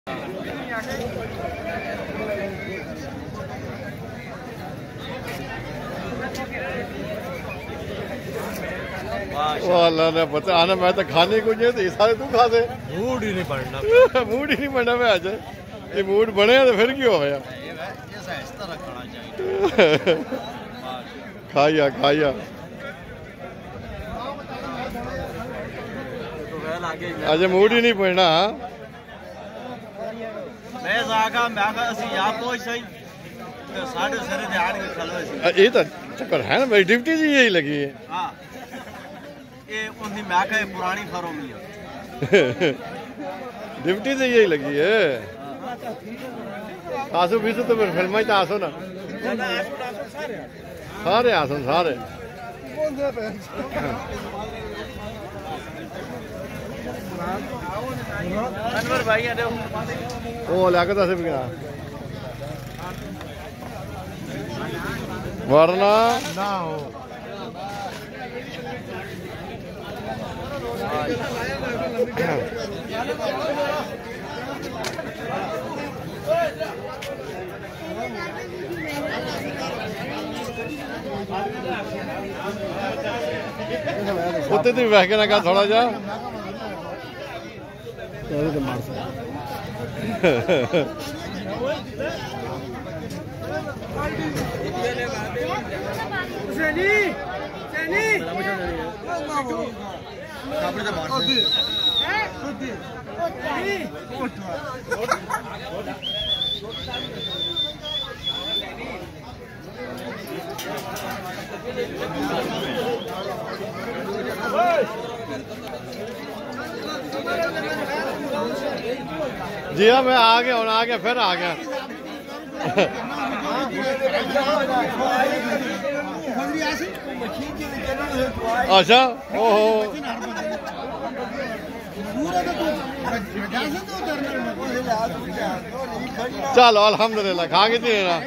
अल्लाह ने पता आना मैं तो खाने को नहीं तो सारे तू खा दे। मूड ही नहीं बनना मूड ही नहीं बनना मैं आज ये मूड बने तो फिर क्यों होया खाया खाया आज मूड ही नहीं बनना मैं जागा मैं असि या पहुंच सही तो साढ़े सरे दे आड़ के खलवे ये तो चक्कर है ना मेरी ड्यूटी जी यही लगी है। हां ये उन्हीं मैं का पुरानी फरों में ड्यूटी से यही लगी है। आसो बीसो तो फिर फिल्म तो आसो ना सारे आसो सारे अनवर भाई आ वो लाके दस भी वरना ना हो उत्ते तो बह के ना कर थोड़ा जा जी हाँ मैं आ गया आ गया फिर आ गया अच्छा ओहो चलो अल्हम्दुलिल्लाह खा के थी ना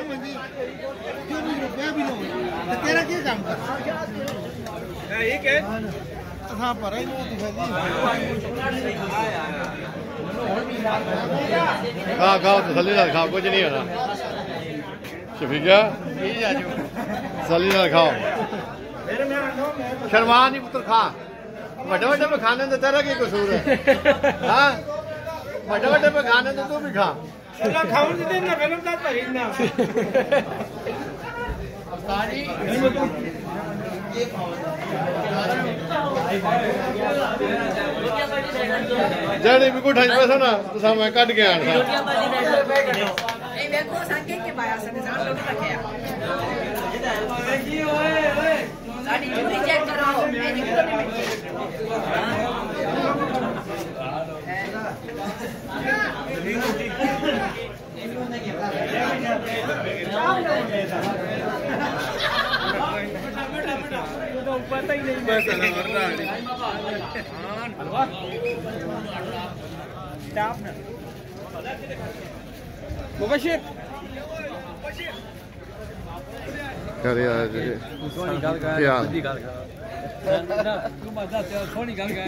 खाओ खाओ तसल्ली नाल खाओ कुछ नहीं होना शफीका तसल्ली नाल खाओ शर्मा नहीं पुत्र खा बड़े बड़े पे खाने तो तेरा की कसूर है हाँ बड़े बड़े पे खाने तो तू भी खा जड़ी भी कुछ पैसा ना तो मैं कट गया पता ही नहीं मुबशिर करे आज सोनी गल कर मंदी गल कर ना तू मजा ते सोनी गल कर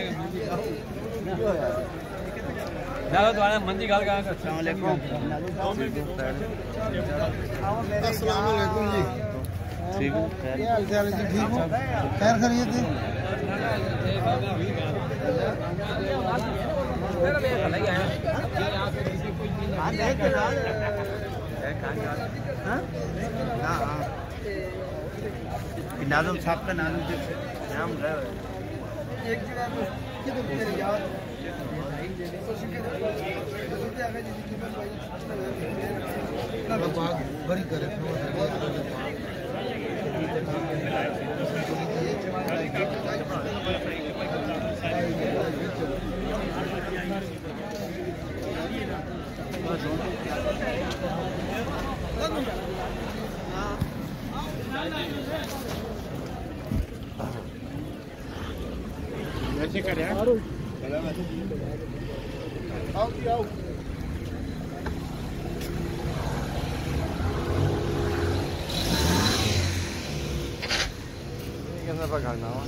जाओ तुम्हारा मंदी गल कर अस्सलाम वालेकुम अस्सलाम वालेकुम जी ठीक हो क्या हाल चाल है जी ठीक हो खैर खैरियत है नाज़म साहब का नाम एक जगह किधर तेरे यार बड़ी करे ऐसे कर यार आओ आओ कैसा पकड़ना हो